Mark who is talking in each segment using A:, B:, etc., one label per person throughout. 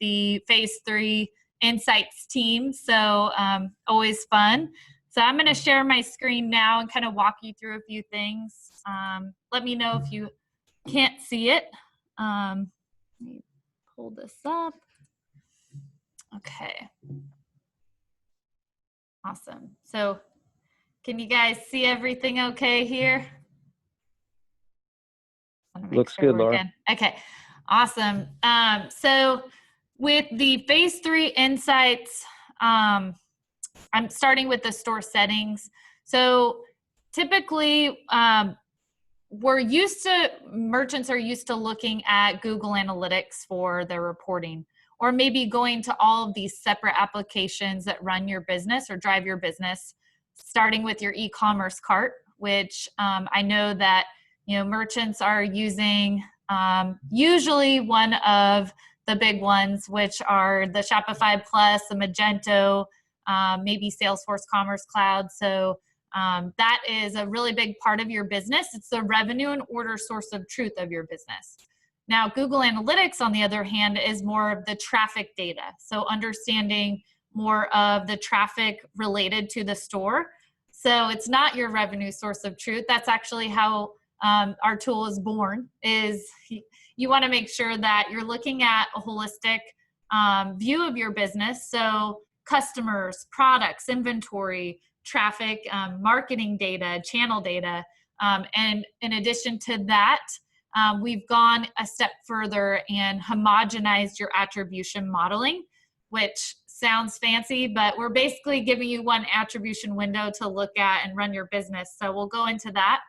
A: the Phase 3 Insights team. So always fun. So I'm going to share my screen now and kind of walk you through a few things. Let me know if you can't see it. Let me pull this up. Okay. Awesome. So can you guys see everything okay here?
B: Looks good, Laura.
A: Good. Okay, awesome. So with the Phase 3 Insights, I'm starting with the store settings. So typically, merchants are used to looking at Google Analytics for their reporting, or maybe going to all of these separate applications that run your business or drive your business, starting with your e-commerce cart, which I know that merchants are using usually one of the big ones, which are the Shopify Plus, the Magento, maybe Salesforce Commerce Cloud. So that is a really big part of your business. It's the revenue and order source of truth of your business. Now, Google Analytics, on the other hand, is more of the traffic data. So understanding more of the traffic related to the store. So it's not your revenue source of truth. That's actually how our tool is born, is you want to make sure that you're looking at a holistic view of your business. So customers, products, inventory, traffic, marketing data, channel data. And in addition to that, we've gone a step further and homogenized your attribution modeling, which sounds fancy, but we're basically giving you one attribution window to look at and run your business. So we'll go into that.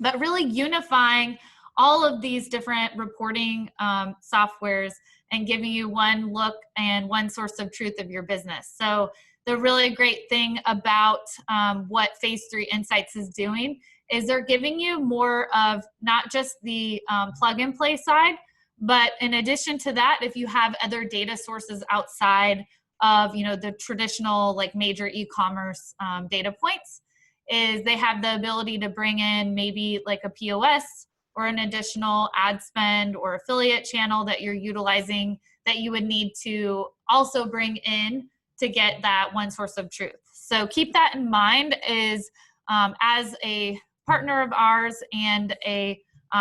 A: But really unifying all of these different reporting softwares and giving you one look and one source of truth of your business. So the really great thing about what Phase 3 Insights is doing is they're giving you more of not just the plug and play side, but in addition to that, if you have other data sources outside of the traditional like major e-commerce data points, is they have the ability to bring in maybe like a POS or an additional ad spend or affiliate channel that you're utilizing that you would need to also bring in to get that one source of truth. So keep that in mind, is as a partner of ours and a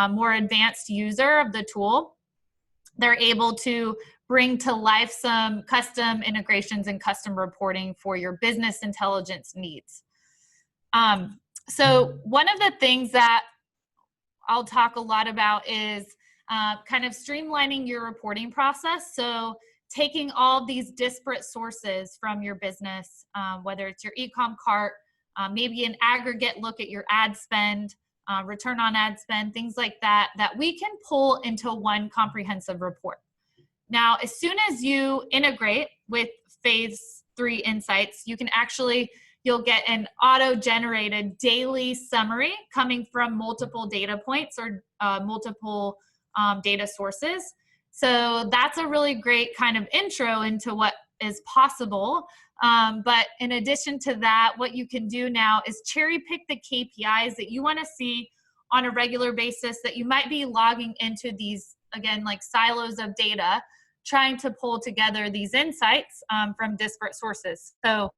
A: more advanced user of the tool, they're able to bring to life some custom integrations and custom reporting for your business intelligence needs. So one of the things that I'll talk a lot about is kind of streamlining your reporting process. So taking all these disparate sources from your business, whether it's your e-com cart, maybe an aggregate look at your ad spend, return on ad spend, things like that, that we can pull into one comprehensive report. Now, as soon as you integrate with Phase 3 Insights, you can you'll get an auto-generated daily summary coming from multiple data points or multiple data sources. So that's a really great kind of intro into what is possible. But in addition to that, what you can do now is cherry pick the KPIs that you want to see on a regular basis, that you might be logging into these, again, like silos of data, trying to pull together these insights from disparate sources. So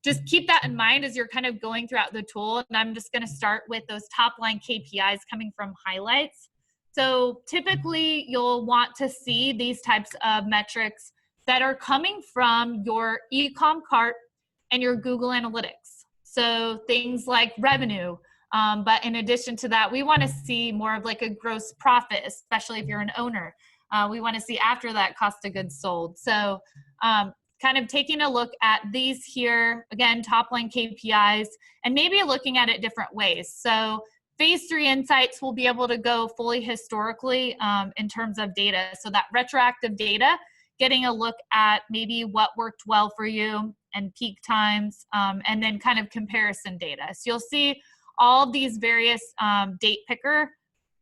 A: just keep that in mind as you're kind of going throughout the tool. And I'm just going to start with those top line KPIs coming from highlights. So typically you'll want to see these types of metrics that are coming from your e-com cart and your Google Analytics. So things like revenue. But in addition to that, we want to see more of like a gross profit, especially if you're an owner. We want to see after that cost of goods sold. So kind of taking a look at these here, again, top line KPIs, and maybe looking at it different ways. So Phase 3 Insights will be able to go fully historically in terms of data. So that retroactive data, getting a look at maybe what worked well for you and peak times, and then kind of comparison data. So you'll see all of these various date picker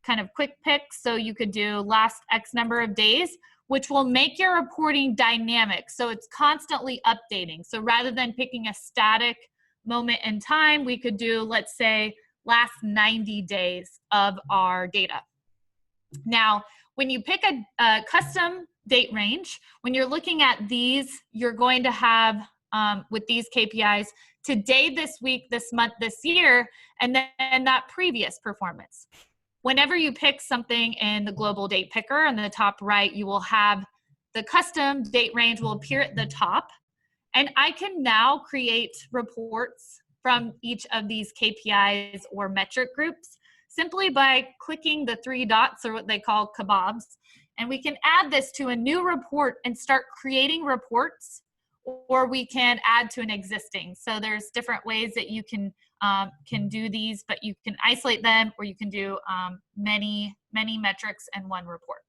A: kind of quick picks. So you could do last X number of days, which will make your reporting dynamic. So it's constantly updating. So rather than picking a static moment in time, we could do, let's say, last 90 days of our data. Now, when you pick a custom date range. When you're looking at these, you're going to have, with these KPIs, today, this week, this month, this year, and then that previous performance. Whenever you pick something in the global date picker in the top right, you will have the custom date range will appear at the top. And I can now create reports from each of these KPIs or metric groups simply by clicking the 3 dots, or what they call kebabs. And we can add this to a new report and start creating reports, or we can add to an existing. So there's different ways that you can do these, but you can isolate them, or you can do many metrics in one report.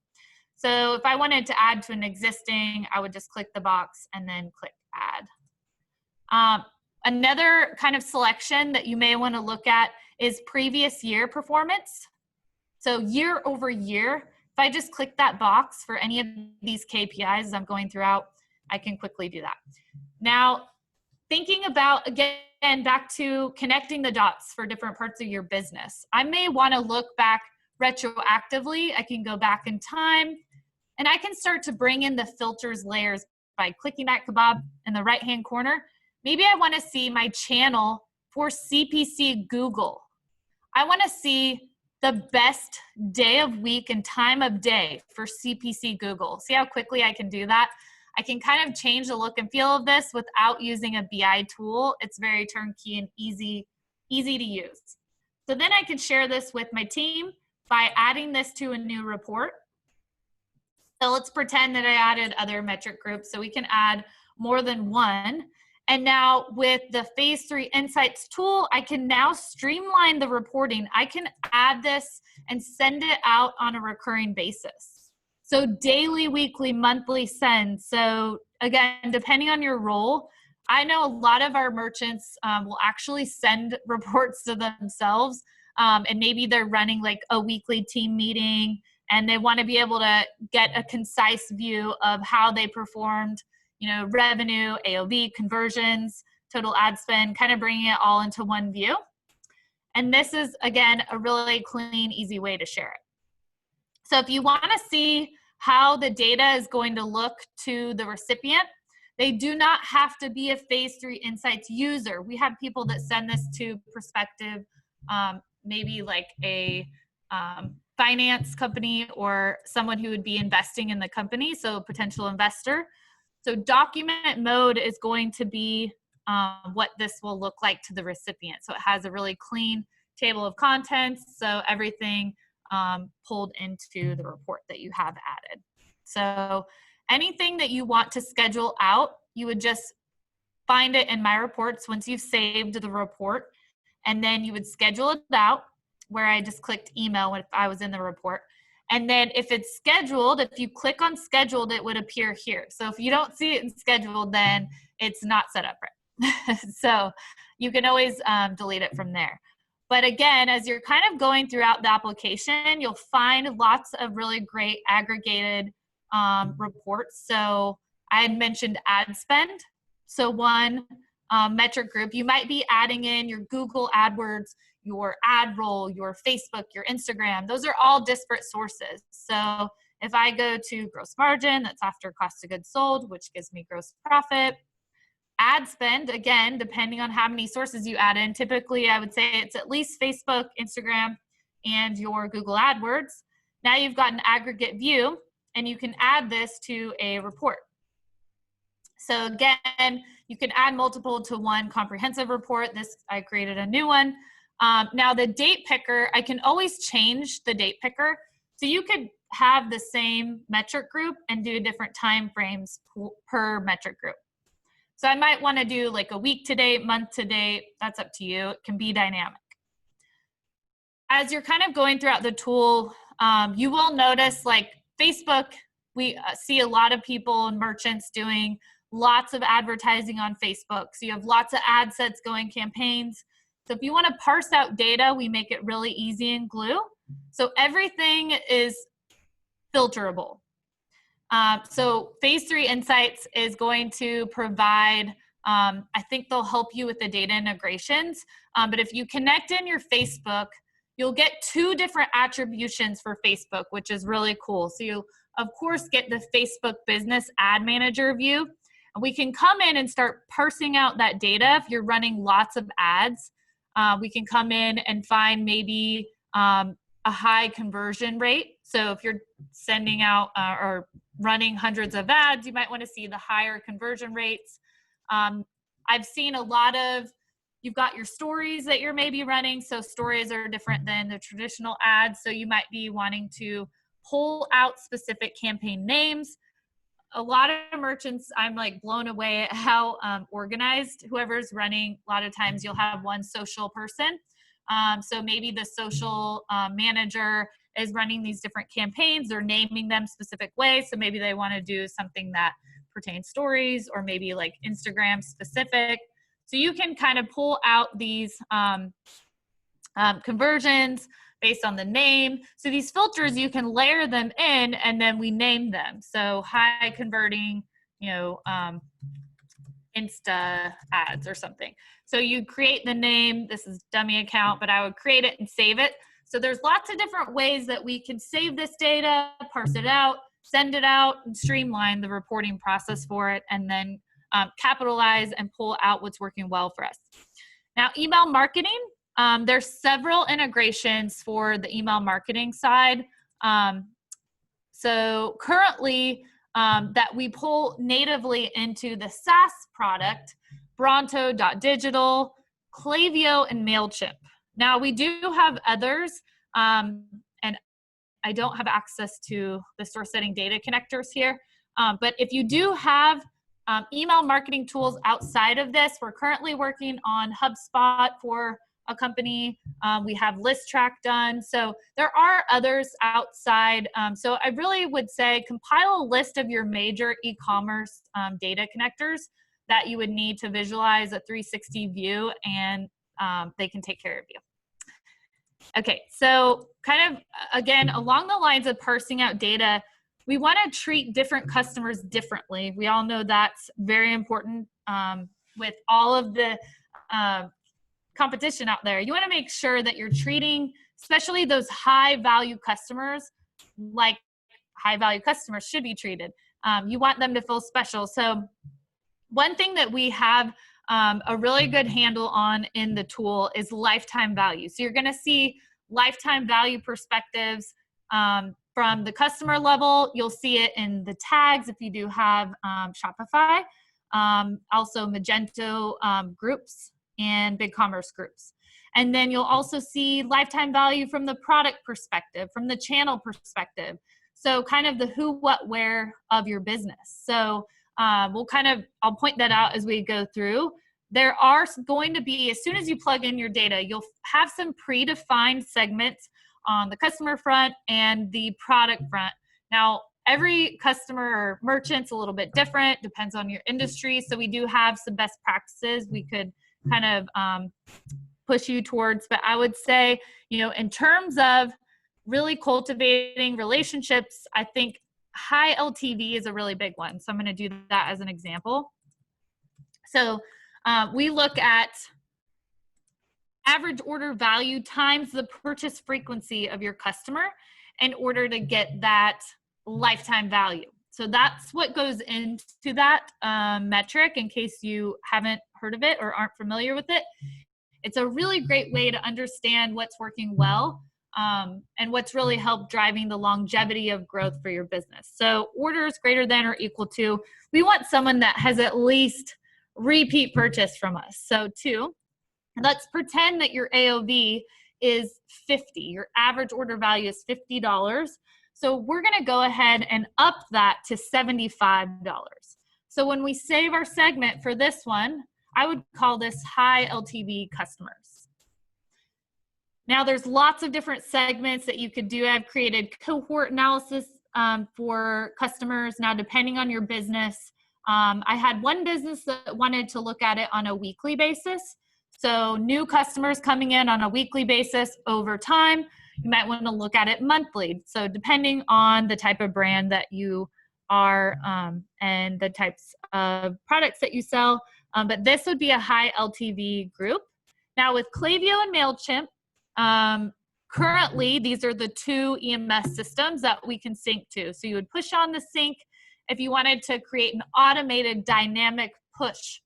A: So if I wanted to add to an existing, I would just click the box and then click add. Another kind of selection that you may want to look at is previous year performance. So year over year, if I just click that box for any of these KPIs as I'm going throughout, I can quickly do that. Now, thinking about, again, back to connecting the dots for different parts of your business. I may want to look back retroactively. I can go back in time, and I can start to bring in the filters layers by clicking that kebab in the right-hand corner. Maybe I want to see my channel for CPC Google. I want to see the best day of week and time of day for CPC Google. See how quickly I can do that? I can kind of change the look and feel of this without using a BI tool. It's very turnkey and easy to use. So then I can share this with my team by adding this to a new report. So let's pretend that I added other metric groups. So we can add more than one. And now with the Phase 3 Insights tool, I can now streamline the reporting. I can add this and send it out on a recurring basis. So daily, weekly, monthly send. So again, depending on your role, I know a lot of our merchants will actually send reports to themselves, and maybe they're running like a weekly team meeting and they want to be able to get a concise view of how they performed, revenue, AOV, conversions, total ad spend, kind of bringing it all into one view. And this is, again, a really clean, easy way to share it. So if you want to see how the data is going to look to the recipient, they do not have to be a Phase 3 Insights user. We have people that send this to prospective, maybe like a finance company or someone who would be investing in the company, so a potential investor. So document mode is going to be what this will look like to the recipient. So it has a really clean table of contents, so everything pulled into the report that you have added. So anything that you want to schedule out, you would just find it in My Reports once you've saved the report, and then you would schedule it out, where I just clicked email if I was in the report. And then if it's scheduled, if you click on scheduled, it would appear here. So if you don't see it in scheduled, then it's not set up right. So you can always delete it from there. But again, as you're kind of going throughout the application, you'll find lots of really great aggregated reports. So I had mentioned ad spend. So one metric group, you might be adding in your Google AdWords, your ad roll, your Facebook, your Instagram. Those are all disparate sources. So if I go to gross margin, that's after cost of goods sold, which gives me gross profit. Ad spend, again, depending on how many sources you add in, typically I would say it's at least Facebook, Instagram, and your Google AdWords. Now you've got an aggregate view, and you can add this to a report. So again, you can add multiple to one comprehensive report. This, I created a new one. Now the date picker, I can always change the date picker. So you could have the same metric group and do different time frames per metric group. So I might want to do like a week to date, month to date. That's up to you. It can be dynamic. As you're kind of going throughout the tool, you will notice like Facebook, we see a lot of people and merchants doing lots of advertising on Facebook. So you have lots of ad sets going, campaigns. So if you want to parse out data, we make it really easy in Glew. So everything is filterable. So Phase 3 Insights is going to provide, I think they'll help you with the data integrations. But if you connect in your Facebook, you'll get 2 different attributions for Facebook, which is really cool. So of course, get the Facebook Business Ad Manager view. And we can come in and start parsing out that data. If you're running lots of ads, we can come in and find maybe a high conversion rate. So if you're sending out or running hundreds of ads, you might want to see the higher conversion rates. I've seen a lot of, you've got your stories that you're maybe running. So stories are different than the traditional ads. So you might be wanting to pull out specific campaign names. A lot of merchants, I'm like blown away at how organized whoever's running. A lot of times you'll have one social person. So maybe the social manager is running these different campaigns. They're naming them specific ways. So maybe they want to do something that pertains stories, or maybe like Instagram specific. So you can kind of pull out these conversions based on the name. So these filters, you can layer them in, and then we name them. So high converting, Insta ads or something. So you create the name. This is dummy account, but I would create it and save it. So there's lots of different ways that we can save this data, parse it out, send it out, and streamline the reporting process for it, and then capitalize and pull out what's working well for us. Now, email marketing. There's several integrations for the email marketing side. So currently, that we pull natively into the SaaS product, Bronto.digital, Klaviyo, and MailChimp. Now, we do have others, and I don't have access to the source setting data connectors here, but if you do have email marketing tools outside of this, we're currently working on HubSpot for a company. We have ListTrack done. So there are others outside. So I really would say compile a list of your major e-commerce data connectors that you would need to visualize a 360 view, and they can take care of you. Okay, so kind of, again, along the lines of parsing out data, we want to treat different customers differently. We all know that's very important with all of the competition out there. You want to make sure that you're treating, especially those high value customers, like high value customers should be treated. You want them to feel special. So one thing that we have a really good handle on in the tool is lifetime value. So you're going to see lifetime value perspectives from the customer level. You'll see it in the tags if you do have Shopify, also Magento groups and BigCommerce groups. And then you'll also see lifetime value from the product perspective, from the channel perspective. So kind of the who, what, where of your business. So I'll point that out as we go through. There are going to be, as soon as you plug in your data, you'll have some predefined segments on the customer front and the product front. Now, every customer or merchant's a little bit different, depends on your industry. So we do have some best practices we could kind of push you towards. But I would say, in terms of really cultivating relationships, I think high LTV is a really big one. So I'm going to do that as an example. So we look at average order value times the purchase frequency of your customer in order to get that lifetime value. So that's what goes into that metric, in case you haven't heard of it or aren't familiar with it. It's a really great way to understand what's working well and what's really helped driving the longevity of growth for your business. So orders greater than or equal to, we want someone that has at least repeat purchase from us. So 2, let's pretend that your AOV is 50. Your average order value is $50. So we're going to go ahead and up that to $75. So when we save our segment for this one, I would call this high LTV customers. Now there's lots of different segments that you could do. I've created cohort analysis for customers. Now, depending on your business, I had one business that wanted to look at it on a weekly basis. So new customers coming in on a weekly basis over time. You might want to look at it monthly. So depending on the type of brand that you are and the types of products that you sell. But this would be a high LTV group. Now with Klaviyo and MailChimp, Currently, these are the 2 EMS systems that we can sync to. So you would push on the sync if you wanted to create an automated dynamic push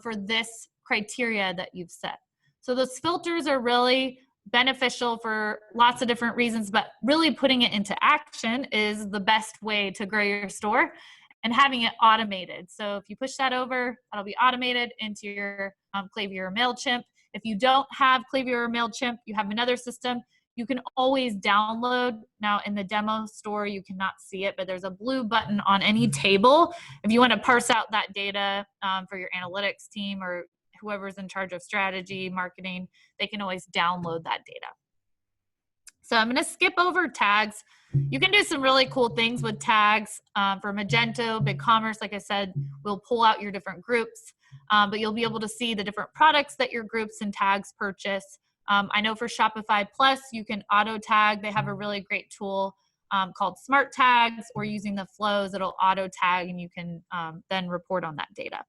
A: for this criteria that you've set. So those filters are really beneficial for lots of different reasons, but really putting it into action is the best way to grow your store and having it automated. So if you push that over, that'll be automated into your Klaviyo or MailChimp. If you don't have Klaviyo or MailChimp, you have another system, you can always download. Now in the demo store, you cannot see it, but there's a blue button on any table. If you want to parse out that data for your analytics team or whoever's in charge of strategy, marketing, they can always download that data. So I'm going to skip over tags. You can do some really cool things with tags. For Magento, BigCommerce, like I said, we'll pull out your different groups, but you'll be able to see the different products that your groups and tags purchase. I know for Shopify Plus, you can auto tag. They have a really great tool called Smart Tags, or using the flows, it'll auto tag and you can then report on that data.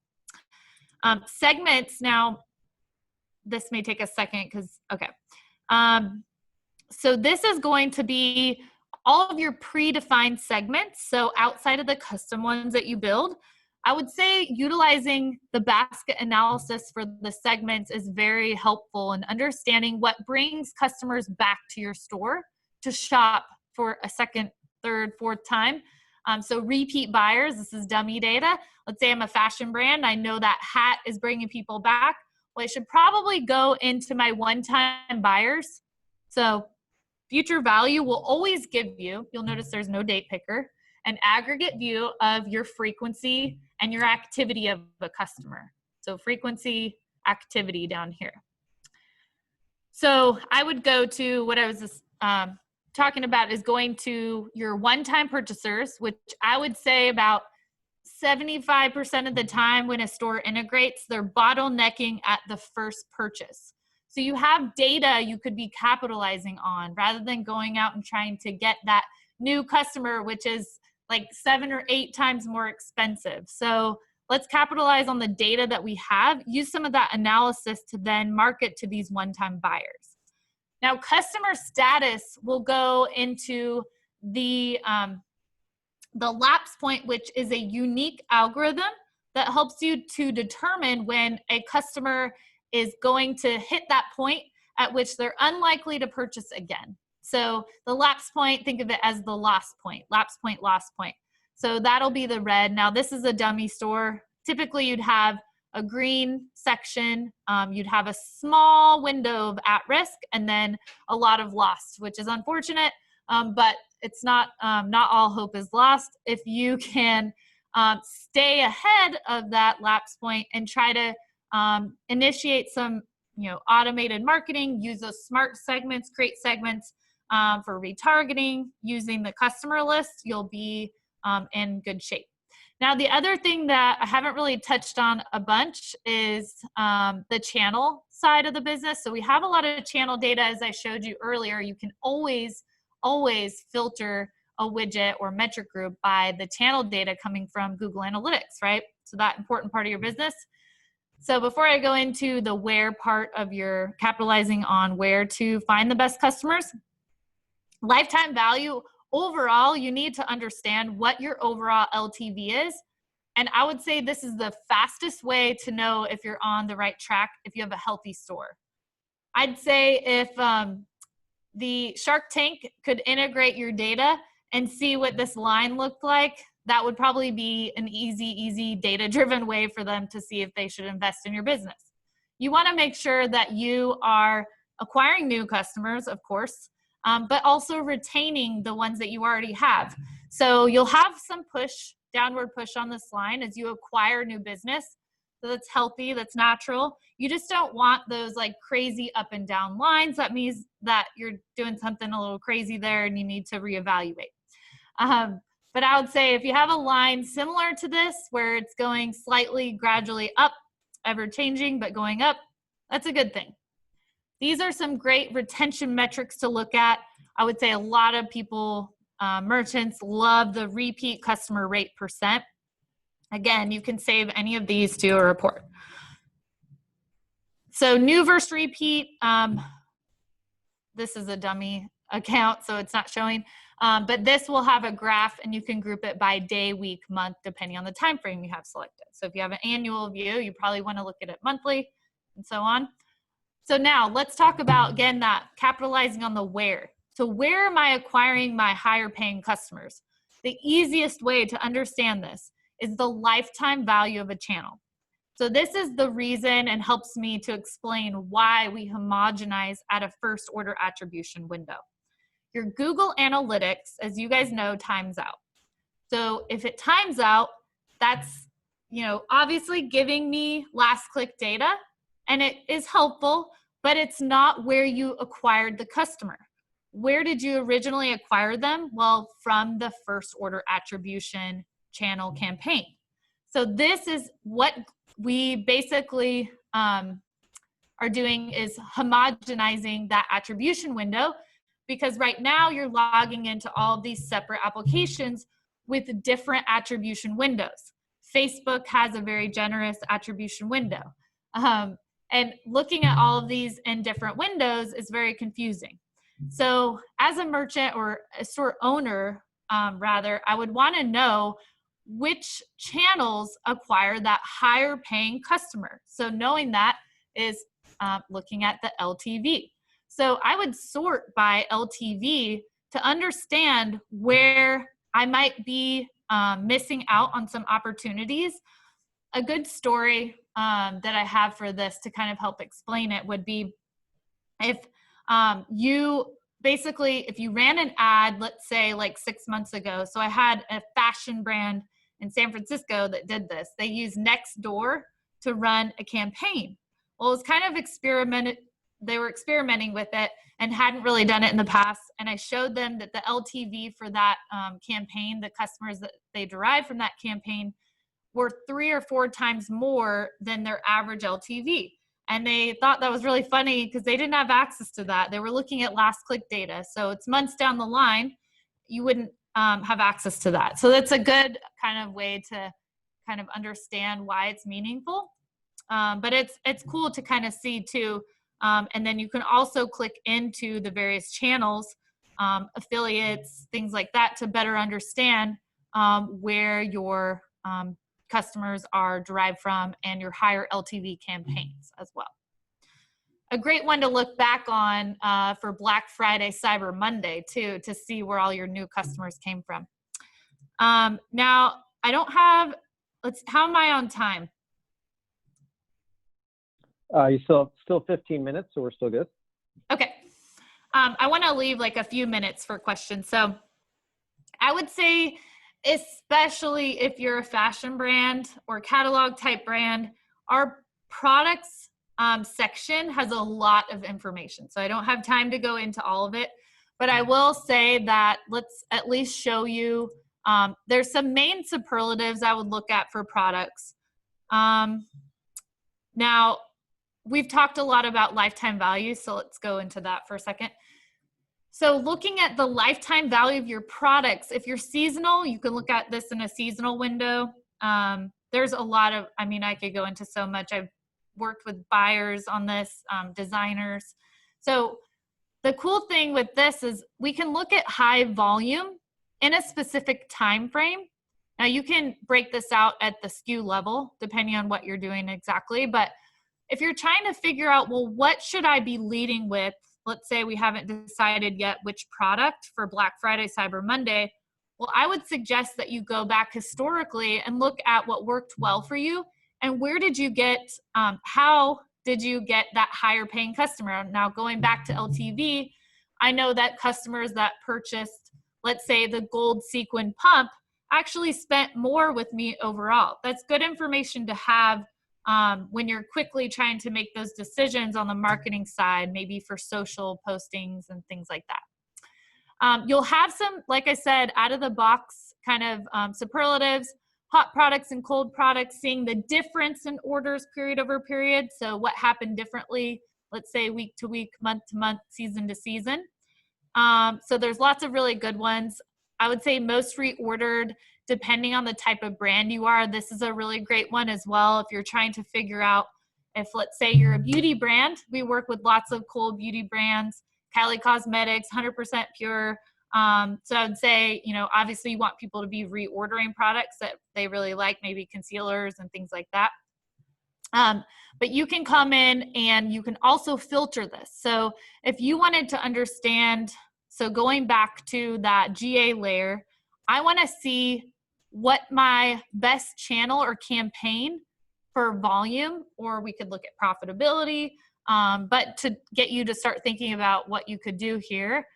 A: Segments, now this may take a second because, okay. So this is going to be all of your predefined segments. So outside of the custom ones that you build, I would say utilizing the basket analysis for the segments is very helpful in understanding what brings customers back to your store to shop for a second, third, fourth time. So repeat buyers, this is dummy data. Let's say I'm a fashion brand. I know that hat is bringing people back. Well, it should probably go into my one-time buyers. So future value will always give you, you'll notice there's no date picker, an aggregate view of your frequency and your activity of a customer. So frequency, activity down here. So I would go to what I was just, talking about is going to your one-time purchasers, which I would say about 75% of the time when a store integrates, they're bottlenecking at the first purchase. So you have data you could be capitalizing on rather than going out and trying to get that new customer, which is like 7 or 8 times more expensive. So let's capitalize on the data that we have, use some of that analysis to then market to these one-time buyers. Now, customer status will go into the lapse point, which is a unique algorithm that helps you to determine when a customer is going to hit that point at which they're unlikely to purchase again. So the lapse point, think of it as the loss point, lapse point, loss point. So that'll be the red. Now this is a dummy store. Typically you'd have a green section, you'd have a small window of at risk, and then a lot of lost, which is unfortunate, but it's not all hope is lost. If you can stay ahead of that lapse point and try to initiate some automated marketing, use those smart segments, create segments for retargeting, using the customer list, you'll be in good shape. Now, the other thing that I haven't really touched on a bunch is the channel side of the business. So we have a lot of channel data, as I showed you earlier. You can always filter a widget or metric group by the channel data coming from Google Analytics, right? So that important part of your business. So before I go into the where part of your capitalizing on where to find the best customers, lifetime value, overall, you need to understand what your overall LTV is. And I would say this is the fastest way to know if you're on the right track if you have a healthy store. I'd say if the Shark Tank could integrate your data and see what this line looked like, that would probably be an easy data-driven way for them to see if they should invest in your business. You want to make sure that you are acquiring new customers, of course, but also retaining the ones that you already have. So you'll have some downward push on this line as you acquire new business. So that's healthy, that's natural. You just don't want those like crazy up and down lines. That means that you're doing something a little crazy there and you need to reevaluate. But I would say if you have a line similar to this, where it's going slightly gradually up, ever changing, but going up, that's a good thing. These are some great retention metrics to look at. I would say a lot of people, merchants, love the repeat customer rate %. Again, you can save any of these to a report. So new versus repeat, this is a dummy account, so it's not showing. But this will have a graph, and you can group it by day, week, month, depending on the time frame you have selected. So if you have an annual view, you probably want to look at it monthly, and so on. So now let's talk about, again, that capitalizing on the where. So where am I acquiring my higher paying customers? The easiest way to understand this is the lifetime value of a channel. So this is the reason and helps me to explain why we homogenize at a first order attribution window. Your Google Analytics, as you guys know, times out. So if it times out, that's, obviously giving me last click data, and it is helpful, but it's not where you acquired the customer. Where did you originally acquire them? Well, from the first order attribution channel campaign. So this is what we basically are doing, is homogenizing that attribution window, because right now you're logging into all of these separate applications with different attribution windows. Facebook has a very generous attribution window. And looking at all of these in different windows is very confusing. So as a merchant or a store owner, I would want to know which channels acquire that higher paying customer. So knowing that is looking at the LTV. So I would sort by LTV to understand where I might be missing out on some opportunities. A good story that I have for this to kind of help explain it would be if if you ran an ad, let's say like 6 months ago. So I had a fashion brand in San Francisco that did this. They used Nextdoor to run a campaign. Well, it was kind of they were experimenting with it and hadn't really done it in the past. And I showed them that the LTV for that campaign, the customers that they derived from that campaign, were 3 or 4 times more than their average LTV. And they thought that was really funny because they didn't have access to that. They were looking at last click data. So it's months down the line, you wouldn't have access to that. So that's a good kind of way to kind of understand why it's meaningful. But it's cool to kind of see too. And then you can also click into the various channels, affiliates, things like that, to better understand where your customers are derived from and your higher LTV campaigns as well. A great one to look back on for Black Friday, Cyber Monday too, to see where all your new customers came from. Now, I don't have, how am I on time?
B: You still 15 minutes, so we're still good.
A: Okay. I want to leave like a few minutes for questions. So I would say, especially if you're a fashion brand or catalog type brand, our products section has a lot of information. So I don't have time to go into all of it, but I will say that let's at least show you, there's some main superlatives I would look at for products. Now, we've talked a lot about lifetime value, so let's go into that for a second. So looking at the lifetime value of your products, if you're seasonal, you can look at this in a seasonal window. There's a lot of, I could go into so much. I've worked with buyers on this, designers. So the cool thing with this is we can look at high volume in a specific time frame. Now you can break this out at the SKU level, depending on what you're doing exactly. But if you're trying to figure out, well, what should I be leading with? Let's say we haven't decided yet which product for Black Friday, Cyber Monday. Well, I would suggest that you go back historically and look at what worked well for you and where did you get, how did you get that higher paying customer? Now, going back to LTV, I know that customers that purchased, let's say, the gold sequin pump actually spent more with me overall. That's good information to have when you're quickly trying to make those decisions on the marketing side, maybe for social postings and things like that. You'll have some, like I said, out of the box kind of superlatives, hot products and cold products, seeing the difference in orders period over period. So what happened differently, let's say week to week, month to month, season to season. So there's lots of really good ones. I would say most reordered, depending on the type of brand you are. This is a really great one as well. If you're trying to figure out if, let's say, you're a beauty brand, we work with lots of cool beauty brands, Kylie Cosmetics, 100% pure. So I would say, you know, obviously you want people to be reordering products that they really like, maybe concealers and things like that. But you can come in and you can also filter this. So if you wanted to understand, so going back to that GA layer, I want to see what my best channel or campaign for volume, or we could look at profitability, but to get you to start thinking about what you could do here,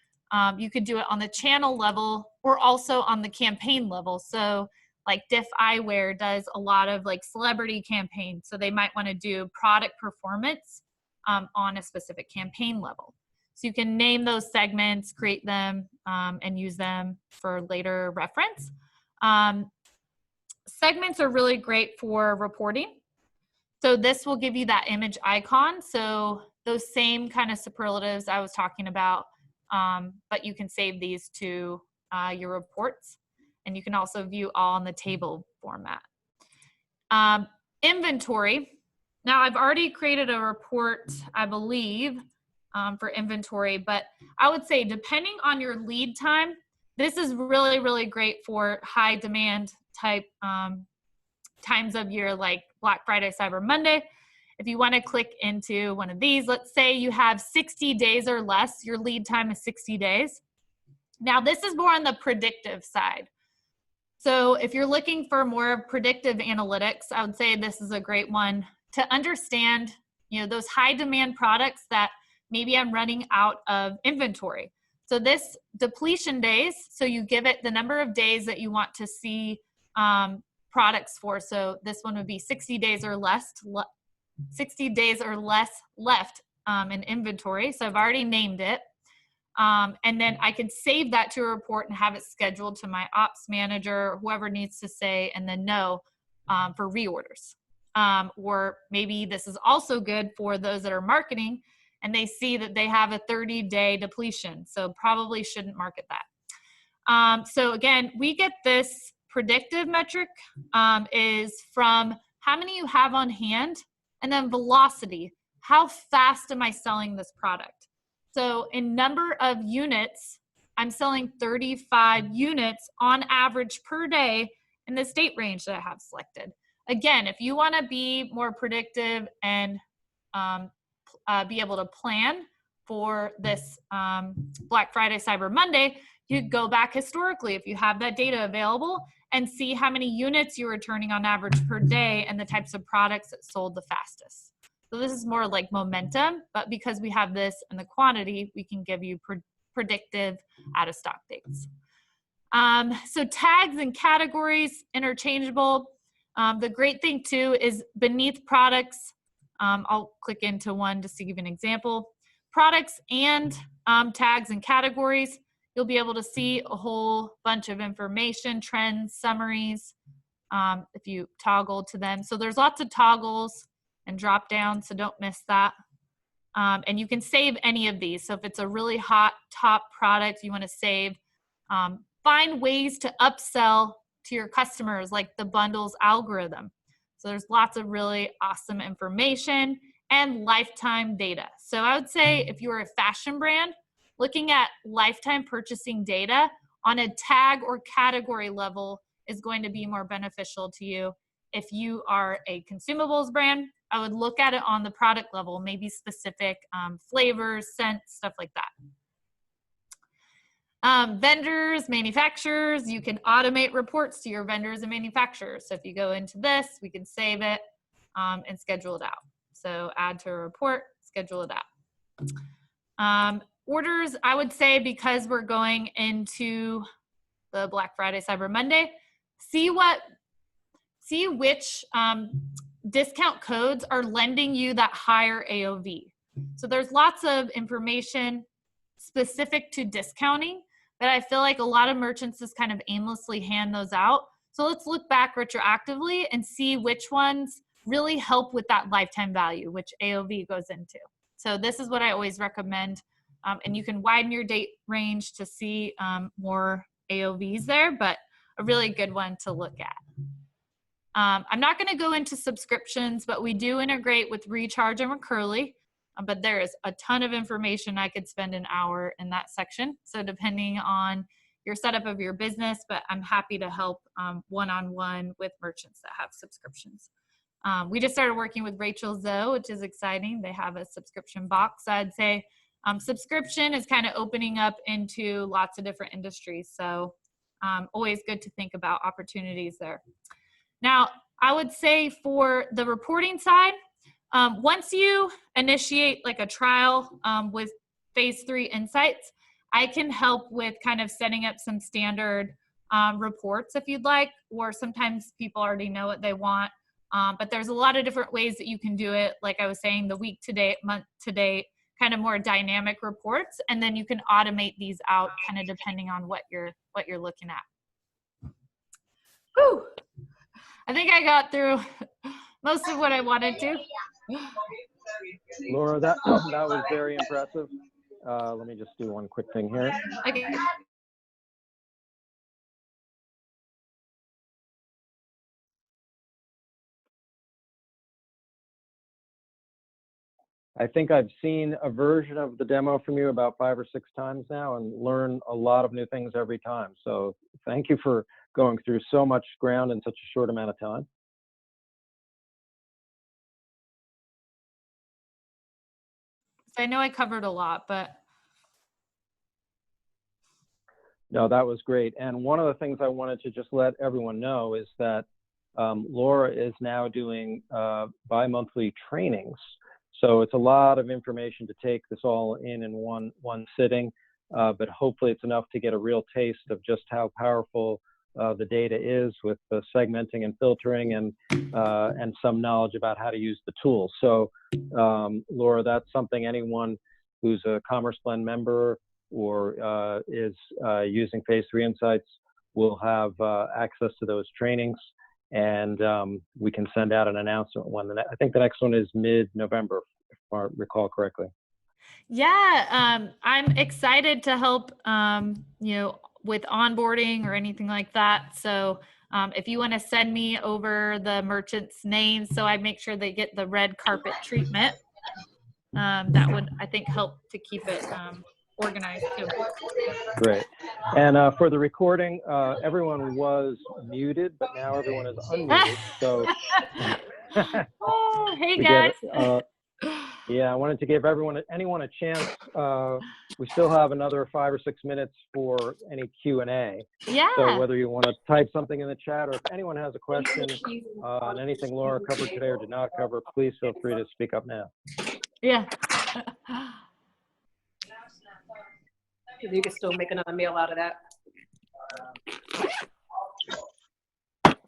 A: you could do it on the channel level or also on the campaign level. So like Diff Eyewear does a lot of like celebrity campaigns. So they might want to do product performance on a specific campaign level. So you can name those segments, create them, and use them for later reference. Segments are really great for reporting. So this will give you that image icon. So those same kind of superlatives I was talking about, but you can save these to your reports. And you can also view all in the table format. Inventory. Now I've already created a report, I believe, for inventory, but I would say depending on your lead time, this is really, really great for high demand type times of year like Black Friday, Cyber Monday. If you want to click into one of these, let's say you have 60 days or less, your lead time is 60 days. Now this is more on the predictive side. So if you're looking for more predictive analytics, I would say this is a great one to understand, you know, those high demand products that maybe I'm running out of inventory. So this depletion days, so you give it the number of days that you want to see products for. So this one would be 60 days or less, 60 days or less left in inventory. So I've already named it. And then I could save that to a report and have it scheduled to my ops manager, whoever needs to say, and then know for reorders. Or maybe this is also good for those that are marketing and they see that they have a 30-day depletion. So probably shouldn't market that. So again, we get this predictive metric is from how many you have on hand, and then velocity. How fast am I selling this product? So in number of units, I'm selling 35 units on average per day in the state range that I have selected. Again, if you want to be more predictive and be able to plan for this Black Friday, Cyber Monday, you go back historically if you have that data available and see how many units you were turning on average per day and the types of products that sold the fastest. So this is more like momentum, but because we have this in the quantity, we can give you predictive out of stock dates. So tags and categories, interchangeable. The great thing too is beneath products, I'll click into one just to give an example. Products and tags and categories, you'll be able to see a whole bunch of information, trends, summaries, if you toggle to them. So there's lots of toggles and drop down, so don't miss that. And you can save any of these. So if it's a really hot top product you want to save, find ways to upsell to your customers like the bundles algorithm. So there's lots of really awesome information and lifetime data. So I would say if you're a fashion brand, looking at lifetime purchasing data on a tag or category level is going to be more beneficial to you. If you are a consumables brand, I would look at it on the product level, maybe specific flavors, scents, stuff like that. Vendors, manufacturers, you can automate reports to your vendors and manufacturers. So if you go into this, we can save it and schedule it out. So add to a report, schedule it out. Orders, I would say because we're going into the Black Friday, Cyber Monday, see which discount codes are lending you that higher AOV. So there's lots of information specific to discounting, but I feel like a lot of merchants just kind of aimlessly hand those out. So let's look back retroactively and see which ones really help with that lifetime value, which AOV goes into. So this is what I always recommend. And you can widen your date range to see more AOVs there, but a really good one to look at. I'm not going to go into subscriptions, but we do integrate with Recharge and Recurly. but there is a ton of information. I could spend an hour in that section. So depending on your setup of your business, but I'm happy to help one-on-one with merchants that have subscriptions. We just started working with Rachel Zoe, which is exciting. They have a subscription box. I'd say subscription is kind of opening up into lots of different industries. So always good to think about opportunities there. Now, I would say for the reporting side, once you initiate like a trial with phase 3 insights, I can help with kind of setting up some standard reports if you'd like, or sometimes people already know what they want. But there's a lot of different ways that you can do it. Like I was saying, the week to date, month to date, kind of more dynamic reports, and then you can automate these out kind of depending on what you're looking at. Whew. I think I got through most of what I wanted to.
B: Laura, that was very impressive. Let me just do one quick thing here.
A: Okay.
B: I think I've seen a version of the demo from you about 5 or 6 times now and learn a lot of new things every time. So thank you for going through so much ground in such a short amount of time.
A: I know I covered a lot, but.
B: No, that was great. And one of the things I wanted to just let everyone know is that Laura is now doing bi-monthly trainings. So it's a lot of information to take this all in one sitting, but hopefully it's enough to get a real taste of just how powerful the data is with the segmenting and filtering and some knowledge about how to use the tools. So Laura, that's something anyone who's a CommerceBlend member or is using phase 3 insights will have access to those trainings. And we can send out an announcement when I think the next one is mid-November, if I recall correctly.
A: Yeah, I'm excited to help, with onboarding or anything like that. So if you want to send me over the merchants' names so I make sure they get the red carpet treatment, that would, I think, help to keep it organized too.
B: Great. And for the recording, everyone was muted, but now everyone is unmuted. So,
A: oh, hey guys.
B: Yeah, I wanted to give anyone a chance. We still have another 5 or 6 minutes for any Q&A.
A: Yeah.
B: So whether you want to type something in the chat or if anyone has a question on anything Laura covered today or did not cover, please feel free to speak up now.
A: Yeah.
C: You can still make another meal out of that.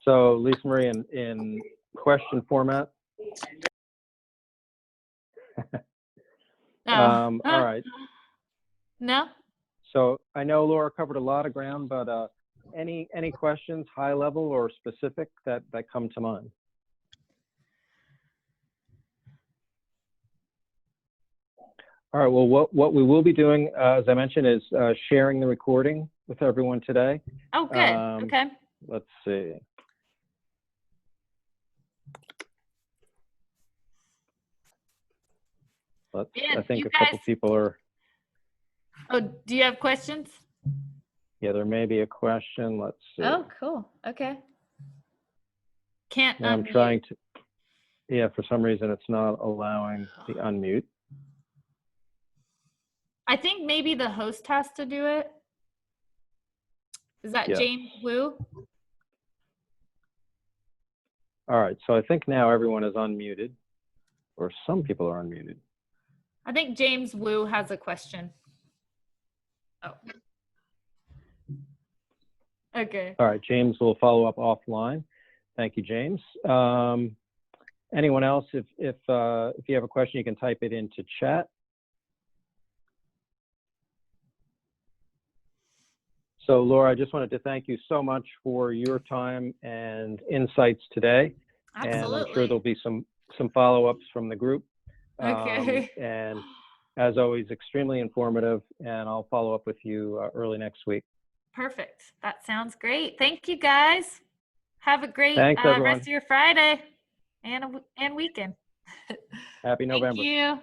B: So Lisa Marie, in question format. All right.
A: No.
B: So I know Laura covered a lot of ground, but any questions, high level or specific, that come to mind? All right. Well, what we will be doing, as I mentioned, is sharing the recording with everyone today.
A: Oh, good. Okay.
B: Let's see. I think a couple people are.
A: Oh, do you have questions?
B: Yeah, there may be a question. Let's see.
A: Oh, cool. Okay. Can't unmute.
B: I'm trying to. Yeah, for some reason it's not allowing the unmute.
A: I think maybe the host has to do it. Is that James Wu?
B: All right, so I think now everyone is unmuted, or some people are unmuted.
A: I think James Wu has a question. Oh. Okay.
B: All right, James will follow up offline. Thank you, James. Anyone else, if you have a question, you can type it into chat. So Laura, I just wanted to thank you so much for your time and insights today.
A: Absolutely.
B: And I'm sure there'll be some follow-ups from the group.
A: Okay.
B: And as always, extremely informative, and I'll follow up with you early next week.
A: Perfect. That sounds great. Thank you, guys. Have a great rest of your Friday and weekend.
B: Happy November.
A: Thank you.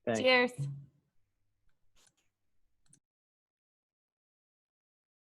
B: Thanks.
A: Cheers.